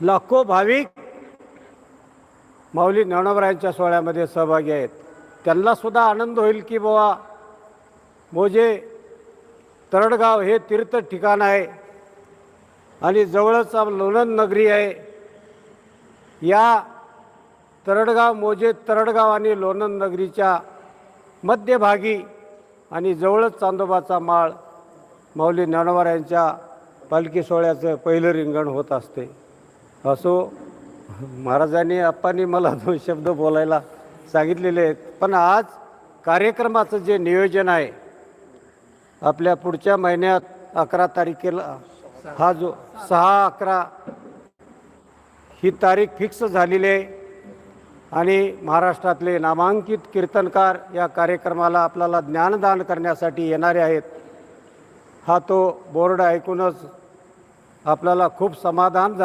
लाखो भाविक माऊली ज्ञानोबारायांच्या सोहळ्यामध्ये सहभागी आहेत. त्यांना सुद्धा आनंद होईल की बाबा मोजे तरडगाव हे तीर्थ ठिकाण आहे आणि जवळच लोणंद नगरी आहे. या तरडगाव मोजे तरडगाव आणि लोणंद नगरीच्या मध्यभागी आणि जवळच चांदोबाचा माळ माऊली ज्ञानोबारायांच्या पालखी सोहळ्याचं पहिलं रिंगण होत असते. असो, महाराजांनी आप्पांनी मला 2 शब्द बोलायला सांगितलेले आहेत. पण आज कार्यक्रमाचं जे नियोजन आहे आपल्या पुढच्या महिन्यात 11 तारखेला हा जो 6-11 ही तारीख फिक्स झालेली आहे आणि महाराष्ट्रातले नामांकित कीर्तनकार या कार्यक्रमाला आपल्याला ज्ञानदान करण्यासाठी येणारे आहेत. हा तो बोर्ड ऐकूनच आपल्याला खूप समाधान झाले.